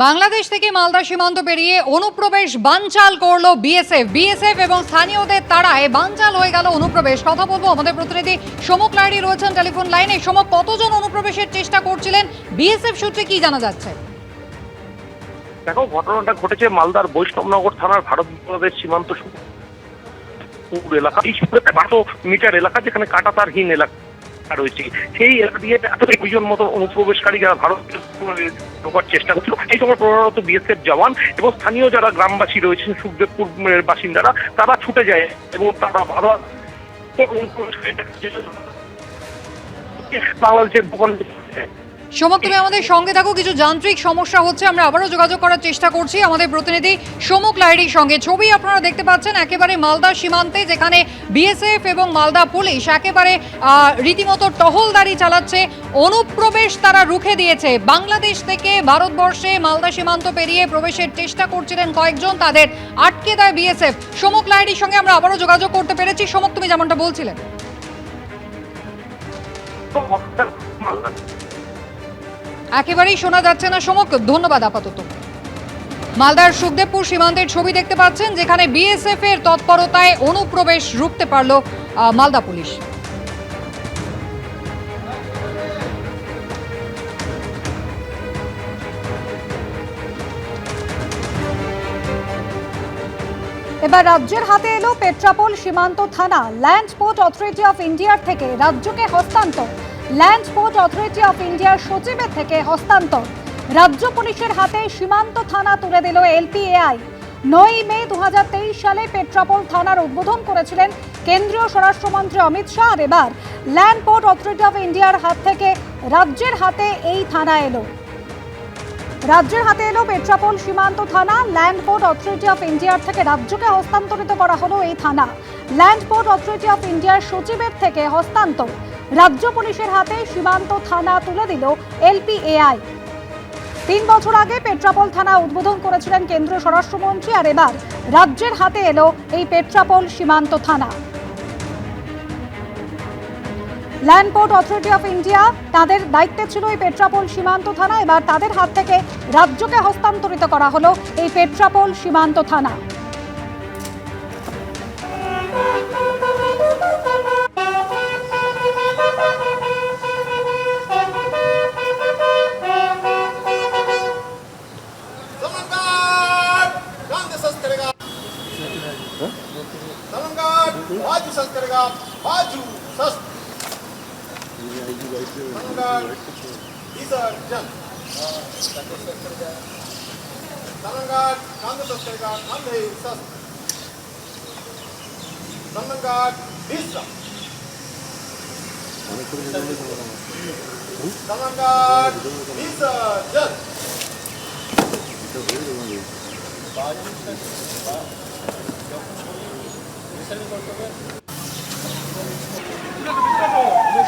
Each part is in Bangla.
বাংলাদেশ থেকে মালদা সীমান্ত পেরিয়ে অনুপ্রবেশ বানচাল করলো বিএসএফ এবং স্থানীয়দের তাড়ায় বানচাল হয়ে গেল অনুপ্রবেশ। কথা বলবো আমাদের প্রতিনিধি সমক লাহিড়ী রয়েছেন টেলিফোন লাইনে। সমক, কতজন অনুপ্রবেশের চেষ্টা করছিলেন, বিএসএফ সূত্রে কি জানা যাচ্ছে? দেখো, ঘটনাটা ঘটেছে মালদার বৈষ্ণবনগর থানার ভারত বাংলাদেশ সীমান্ত এলাকা। এই 1200 মিটার এলাকা যেখানে কাঁটাতারহীন এলাকা রয়েছে, সেই এলাকা দিয়ে 20 মতো অনুপ্রবেশকারী যারা ভারতে ঢোকার চেষ্টা করছিল, এই সময় প্রধানত বিএসএফ জওয়ান এবং স্থানীয় যারা গ্রামবাসী রয়েছেন, সুখদেবপুরের বাসিন্দারা, তারা ছুটে যায় এবং তারা বাংলাদেশের সমক, তুমি আমাদের সঙ্গে থাকো। কিছু যান্ত্রিক সমস্যা হচ্ছে, আমরা আবারও যোগাযোগ করার চেষ্টা করছি আমাদের প্রতিনিধি সমক লাহিড়ীর সঙ্গে। ছবি আপনারা দেখতে পাচ্ছেন একেবারে মালদা সীমান্তে, যেখানে বিএসএফ এবং মালদা পুলিশ একেবারে রীতিমতো টহলদারি চালাচ্ছে। অনুপ্রবেশ তারা রুখে দিয়েছে। বাংলাদেশ থেকে ভারতবর্ষে মালদা সীমান্ত পেরিয়ে প্রবেশের চেষ্টা করছিলেন কয়েকজন, তাদের আটকে দেয় বিএসএফ। সমক লাহিড়ীর সঙ্গে আমরা আবারও যোগাযোগ করতে পেরেছি। সমক, তুমি যেমনটা বলছিলেন। একেবারেই শোনা যাচ্ছে না সমক, ধন্যবাদ আপাতত। মালদার সুখদেবপুর সীমান্তের ছবি দেখতে পাচ্ছেন, যেখানে বিএসএফ এর তৎপরতায় অনুপ্রবেশ রুখতে পারল মালদা পুলিশ। এবার রাজ্যের হাতে এলো পেট্রাপোল সীমান্ত থানা। ল্যান্ড পোর্ট অথরিটি অফ ইন্ডিয়ার থেকে রাজ্যকে হস্তান্তর। ল্যান্ড পোর্ট অথরিটি অফ ইন্ডিয়ার সচিবের থেকে হস্তান্তর। রাজ্য পুলিশের হাতে সীমান্ত থানা তুলে দিল এলপিএআই। 9 মে 2023 সালে পেট্রাপোল থানার উদ্বোধন করেছিলেন কেন্দ্রীয় স্বরাষ্ট্রমন্ত্রী অমিত শাহ। আর এবার ল্যান্ড পোর্ট অথরিটি অফ ইন্ডিয়ার হাত থেকে রাজ্যের হাতে এই থানা এলো। রাজ্যের হাতে এলো পেট্রাপোল সীমান্ত থানা। ল্যান্ড পোর্ট অথরিটি অফ ইন্ডিয়ার থেকে রাজ্যকে হস্তান্তরিত করা হলো এই থানা। ল্যান্ড পোর্ট অথরিটি অফ ইন্ডিয়ার সচিবের থেকে হস্তান্তর। রাজ্য পুলিশের হাতে সীমান্ত থানা তুলে দিল এলপিএআই। 3 বছর আগে পেট্রাপোল থানা উদ্বোধন করেছিলেন কেন্দ্রীয় স্বরাষ্ট্রমন্ত্রী। আর এবার রাজ্যের হাতে এলো এই পেট্রাপোল সীমান্ত থানা। Land port authority of India, তাদের দায়িত্বে ছিল এই পেট্রাপোল সীমান্ত থানা। এবার তাদের হাত থেকে রাজ্যকে হস্তান্তরিত করা হলো এই পেট্রাপোল সীমান্ত থানা।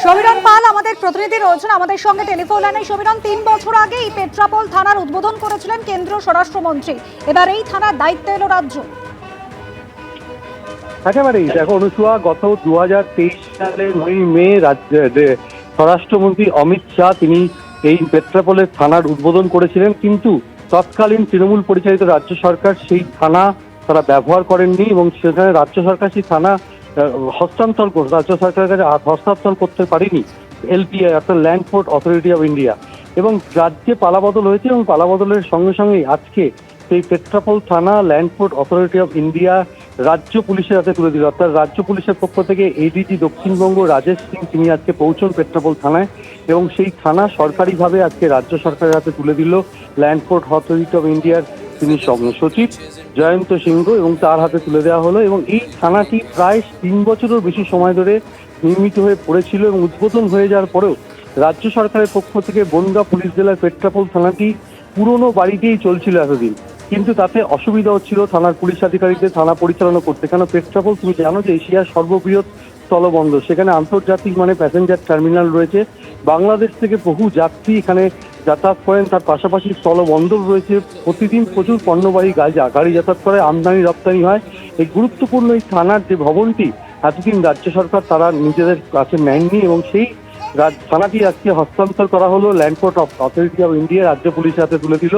সমীরণ পাল আমাদের প্রতিনিধি রয়েছেন আমাদের সঙ্গে টেলিফোন লাইনে। সমীরণ, 3 বছর আগে এই পেট্রাপোল থানার উদ্বোধন করেছিলেন কেন্দ্রীয় স্বরাষ্ট্রমন্ত্রী। এবার এই থানার দায়িত্ব এলো রাজ্য। একেবারেই দেখো অনুসুয়া, গত 2023 সালে 9 মে স্বরাষ্ট্রমন্ত্রী অমিত শাহ তিনি এই পেট্রাপোলের থানার উদ্বোধন করেছিলেন, কিন্তু তৎকালীন তৃণমূল পরিচালিত রাজ্য সরকার সেই থানা তারা ব্যবহার করেননি এবং সেখানে রাজ্য সরকার সেই থানা রাজ্য সরকারের কাছে হস্তান্তর করতে পারেনি এলপিআই, অর্থাৎ land port authority of India. এবং রাজ্যে পালাবদল হয়েছে এবং পালাবদলের সঙ্গে সঙ্গেই আজকে সেই পেট্রাপোল থানা land port authority of India রাজ্য পুলিশের হাতে তুলে দিল। অর্থাৎ রাজ্য পুলিশের পক্ষ থেকে এডিজি দক্ষিণবঙ্গ রাজেশ সিং তিনি আজকে পৌঁছন পেট্রাপোল থানায় এবং সেই থানা সরকারিভাবে আজকে রাজ্য সরকারের হাতে তুলে দিল ল্যান্ড পোর্ট অথরিটি অফ ইন্ডিয়ার তিনি সচিব জয়ন্ত সিংহ, এবং তার হাতে তুলে দেওয়া হলো। এবং এই থানাটি প্রায় 3 বছরেরও বেশি সময় ধরে নির্মিত হয়ে পড়েছিল এবং উদ্বোধন হয়ে যাওয়ার পরেও রাজ্য সরকারের পক্ষ থেকে বনগাঁ পুলিশ জেলার পেট্রাপোল থানাটি পুরনো বাড়িতেই চলছিল এতদিন, কিন্তু তাতে অসুবিধা হচ্ছিল থানার পুলিশ আধিকারিকদের থানা পরিচালনা করতে। কেন পেট্রাপোল তুমি জানো যে এশিয়ার সর্ববৃহৎ স্থলবন্দর, সেখানে আন্তর্জাতিক প্যাসেঞ্জার টার্মিনাল রয়েছে, বাংলাদেশ থেকে বহু যাত্রী এখানে যাতায়াত করেন। তার পাশাপাশি স্থলবন্দর রয়েছে, প্রতিদিন প্রচুর পণ্যবাহী গাড়ি যাতায়াত করে, আমদানি রপ্তানি হয়। এই গুরুত্বপূর্ণ এই থানার যে ভবনটি এতদিন রাজ্য সরকার তারা নিজেদের কাছে নেননি এবং সেই থানাটি আজকে হস্তান্তর করা হলো land port authority of India, রাজ্য পুলিশের হাতে তুলে দিল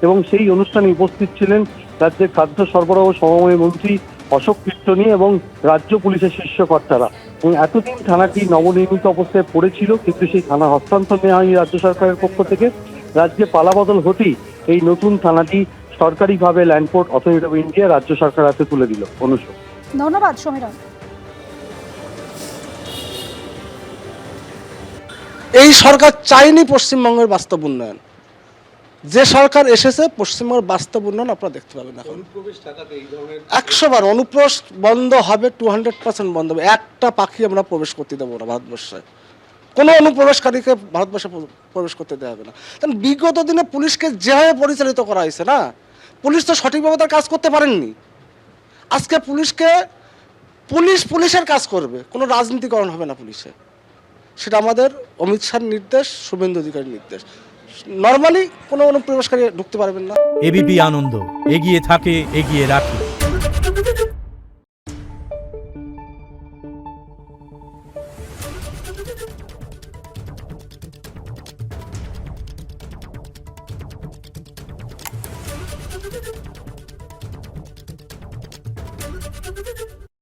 এবং সেই অনুষ্ঠানে উপস্থিত ছিলেন রাজ্যের খাদ্য সরবরাহ সমবায় মন্ত্রী অশোক কীর্তনী এবং রাজ্য পুলিশের শীর্ষ কর্তারা। এবং এতদিন থানাটি নবনির্মিত অবস্থায় পড়েছিল, কিন্তু সেই থানা হস্তান্তর নেওয়া হয়নি রাজ্য সরকারের পক্ষ থেকে। রাজ্যে পালাবদল হতেই এই নতুন থানাটি সরকারিভাবে land port authority of India রাজ্য সরকার হাতে তুলে দিল। অনুষ্ঠ। ধন্যবাদ সমীরণ। এই সরকার চায়নি পশ্চিমবঙ্গের বাস্তব উন্নয়ন। যে সরকার এসেছে পশ্চিমবঙ্গের বাস্তব উন্নয়ন আপনারা দেখতে পাবেন। এখন 100বার অনুপ্রবেশ বন্ধ হবে, 200% বন্ধ হবে। একটা পাখি আমরা প্রবেশ করতে দেবো না ভারতবর্ষে, কোনো অনুপ্রবেশকারীকে ভারতবর্ষে প্রবেশ করতে দেওয়া হবে না। কারণ বিগত দিনে পুলিশকে যেভাবে পরিচালিত করা হয়েছে না, পুলিশ তো সঠিকভাবে তার কাজ করতে পারেননি। আজকে পুলিশের কাজ করবে, কোনো রাজনীতিকরণ হবে না পুলিশে। সেটা আমাদের অমিত শাহর নির্দেশ, শুভেন্দু অধিকারীর নির্দেশ। নর্মালি কোনো অনুপ্রবেশকারী ঢুকতে পারবেন না। এবিপি আনন্দ, এগিয়ে থাকে, এগিয়ে রাখে। Thank you.